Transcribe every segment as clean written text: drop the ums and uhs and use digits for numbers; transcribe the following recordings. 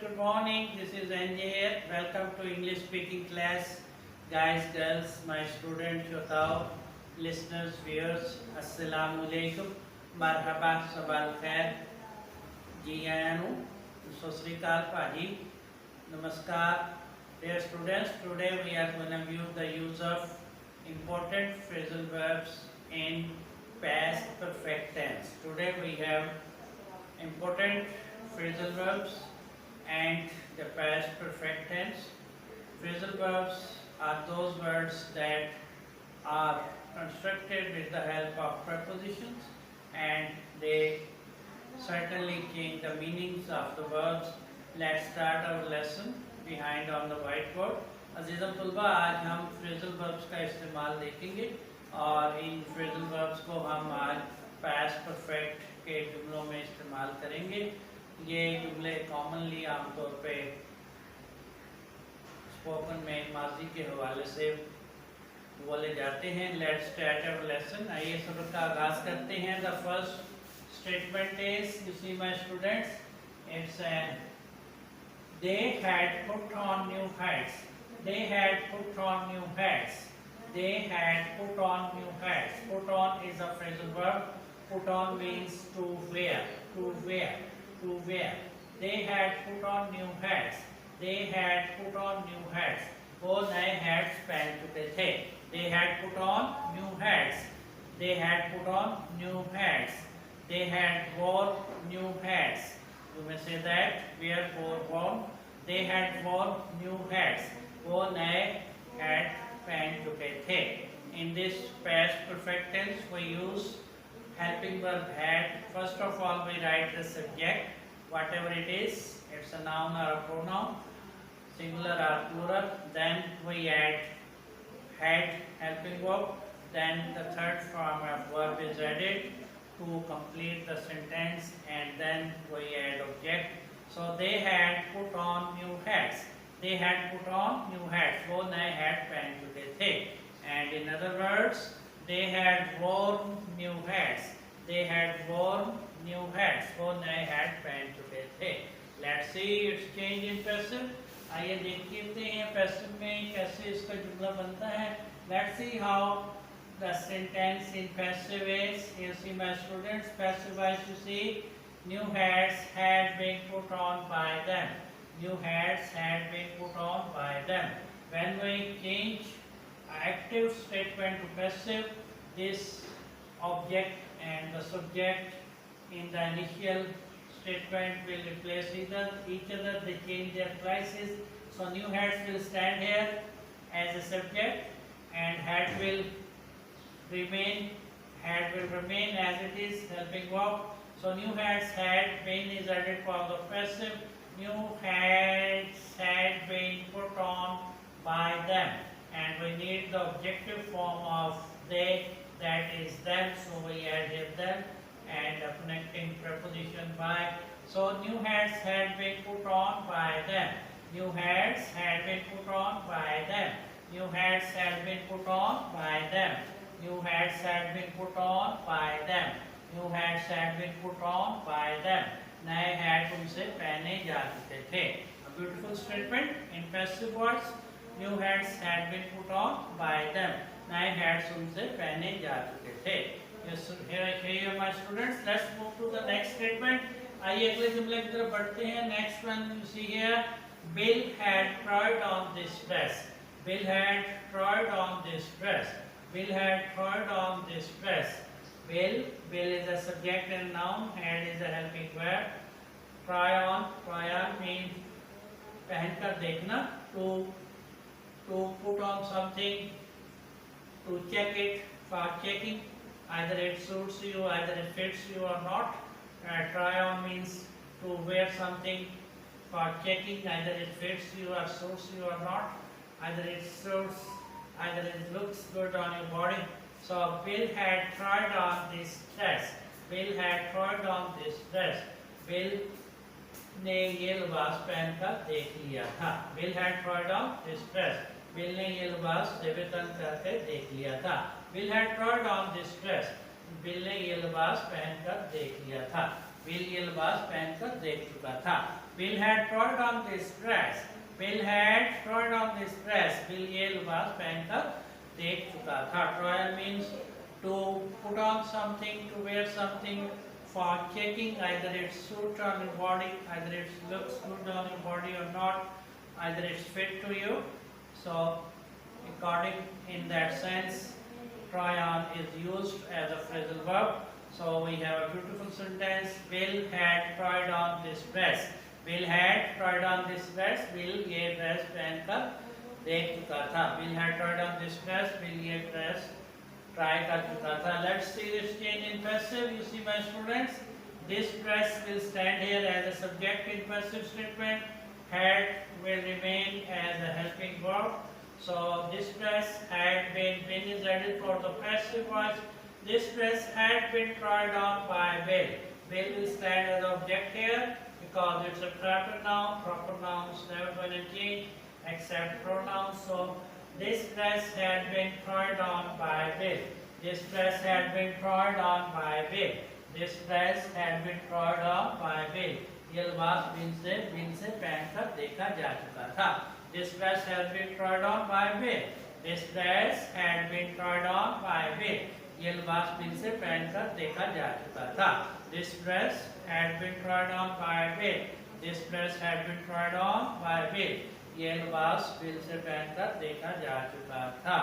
good morning. This is NJ here. Welcome to English speaking class. Guys, girls, my students, shotao, listeners, viewers, assalamu alaikum. Marhaba, sabal khair. Ji आया हूँ. सत श्री अकाल भाजी. Namaskar. Dear students, today we are going to view the use of important phrasal verbs in past perfect tense. Today we have important phrasal verbs and the past perfect tense. Phrasal verbs are those words that are constructed with the help of prepositions, and they certainly change the meanings of the verbs. Let's start our lesson behind on the whiteboard. अज़ीज़म तुलबा, आज हम phrasal verbs का इस्तेमाल देखेंगे और इन phrasal verbs को हम आज past perfect के जुमलों में इस्तेमाल करेंगे. ये जुमले कॉमनली आमतौर पे स्पोकन में माजी के हवाले से बोले जाते हैं. Let's start our lesson. आइए सबक का आगाज करते हैं. The first statement is, you see my students, it's they had put on new hats. They had put on new hats. They had put on new hats. Put on is a phrasal verb. Put on means to wear, to wear, to wear. They had put on new hats. They had put on new hats. वो नए hats पहन चुके थे. They had put on new hats. They had put on new hats. They had worn new hats. You may say that. Wear for worn. They had worn new hats. वो नए hat पहन चुके थे. In this past perfect tense, we use helping verb had. First of all, we write the subject, whatever it is. It's a noun or a pronoun, singular or plural. Then we add had helping verb. Then the third form of verb is added to complete the sentence, and then we add object. So they had put on new hats. They had put on new hats. वो नए hat पहन चुके थे. And in other words, they had worn new hats. They had worn new hats. वो नए hat पहन चुके थे. Let's see its change in passive. आइए देखते हैं passive में कैसे इसका जुमला बनता है. Let's see how the sentence in passive is. You see my students, passive wise you see, new hats had been put on by them. New hats had been put on by them. When we change active statement to passive, this object and the subject in the initial statement will replace each other. They change their places. So new hats will stand here as a subject, and hat will remain as it is, helping verb. So new hats had been is added for the passive. New hats had been put on by them, and we need the objective form of they, that is them. So we added them and a connecting preposition by. So new hats had been put on by them. New hats had been put on by them. New hats had been put on by them. New hats had been put on by them. New hats had been put on by them. नए hat उनसे पहने जा चुके थे. A beautiful statement in passive voice. New hats had been put on by them. नए hats उनसे पहने जा चुके थे. Yes, here my students. Let's move to the next statement. आइए अगले जुमले की तरफ बढ़ते हैं. Next one you see here. Bill had tried on this dress. Bill had tried on this dress. Bill had tried on this dress. Bill is a subject and noun. Had is a helping verb. Try on means पहनकर देखना. To put on something, to check it, for checking. Either it suits you, either it fits you or not. Try on means to wear something for checking. Either it fits you or suits you or not. Either it suits, either it looks good on your body. So Bill had tried on this dress. Bill had tried on this dress. Bill ने ये लिबास पहनकर देख लिया था. Bill had tried on this dress. Bill ने ये लिबास जेबतन करके देख लिया था. Bill had tried on this dress. Bill ने ये लिबास पहनकर देख लिया था. Bill ये लिबास पहनकर देख चुका था. Bill had tried on this dress. Bill had tried on this dress. Bill ये लिबास पहनकर देख चुका था. Trial means to put on something, to wear something for checking either it suits on your body, either it looks good on your body or not, either it's fit to you. So, according in that sense, try on is used as a phrasal verb. So we have a beautiful sentence. Bill had tried on this dress. Bill had tried on this dress. Bill ये dress पहनकर देख चुका था. Bill had tried on this dress. Bill ये dress try कर चुका था. Let's see this change in passive. You see, my students, this dress will stand here as a subject in passive statement. Had will remain as a helping verb. So this dress had been is added for the passive voice. This dress had been tried on by Bill. Bill will stand as object here because it's a proper noun. Proper nouns never going to change except pronouns. So this dress had been tried on by Bill. This dress had been tried on by Bill. This dress had been tried on by Bill. ये लिबास bill से पहनकर देखा जा चुका था. This dress has been tried on by Bill. This dress had been tried on by Bill. ये लिबास बिल से पहनकर देखा जा चुका था. This dress had been tried on by Bill. This dress had been tried on by Bill. ये लिबास बिल से पहनकर देखा जा चुका था.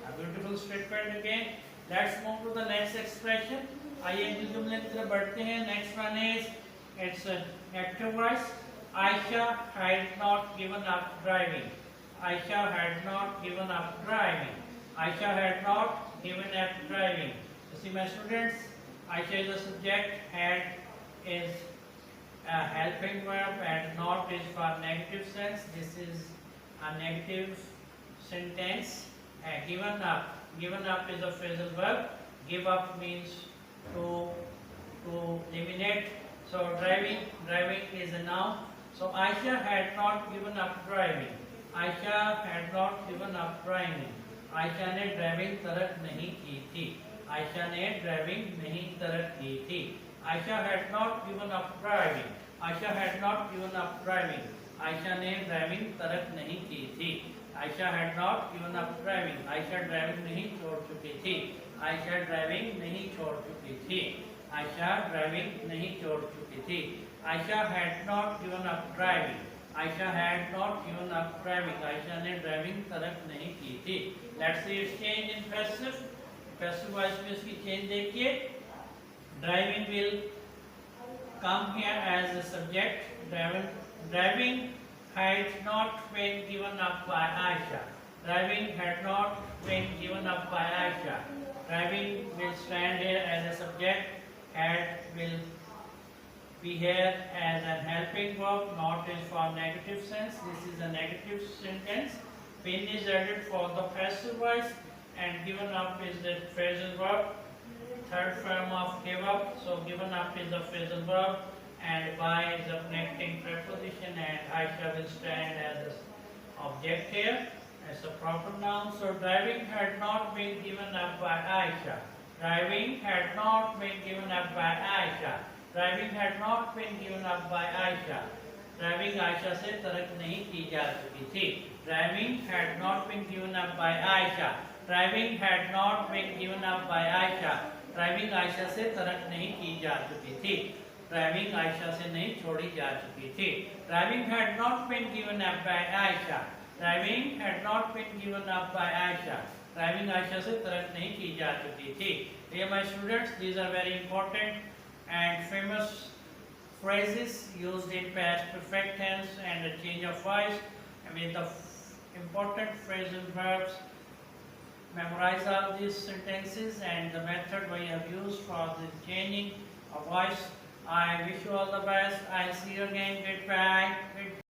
A beautiful statement again. Let's move to the next expression. आइए इस जुमले की तरफ बढ़ते हैं. Next one is it's an active voice. Aisha had not given up driving. Aisha had not given up driving. Aisha had not given up driving. You see, my students, Aisha is a subject, had is a helping verb, and not is for negative sense. This is a negative sentence. Given up. Given up is a phrasal verb. Give up means to eliminate. So driving is a noun. So Aisha had not given up driving. Aisha had not given up driving. Ayesha ने driving तर्क नहीं की थी. आयशा ने driving नहीं तर्क की थी. Ayesha had not given up driving. Ayesha had not given up driving. Ayesha ने ड्राइविंग तर्क नहीं की थी. Ayesha had not given up driving. Ayesha driving नहीं छोड़ चुकी थी. आयशा ड्राइविंग नहीं छोड़ चुकी थी. आयशा ड्राइविंग नहीं छोड़ चुकी थी. Ayesha had not given up driving. Ayesha had not given up driving. Ayesha ने ड्राइविंग तर्क नहीं की थी. Let's see its change in passive. Passive voice में इसकी change देखिए. Driving will come here as a subject. Driving had not been given up by Aisha. Driving had not been given up by Aisha. Driving will stand here as a subject. Had will be here as a helping verb. Not is for negative sense. This is a negative sentence. Been is added for the passive voice, and given up is the phrasal verb. Third form of give up. So given up is the phrasal verb, and by is the connecting preposition, and Aisha will stand as an object here as a proper noun. So driving had not been given up by Aisha. Driving had not been given up by Aisha. Driving had not been given up by Aisha. Driving Aisha से तर्क नहीं की जा चुकी थी. Driving had not been given up by Aisha. Driving had not been given up by Aisha. Driving Aisha से तर्क नहीं की जा चुकी थी. ड्राइविंग आयशा से नहीं छोड़ी जा चुकी थी. Driving had not been given up by Aisha. Driving had not been given up by Aisha. Driving Aisha से तर्क नहीं की जा चुकी थी. Dear my students, these are very important and famous phrases used in past perfect tense and a change of voice. I mean the important phrasal verbs. Memorize all these sentences and the method we have used for the changing of voice. I wish you all the best. I'll see you again. Goodbye.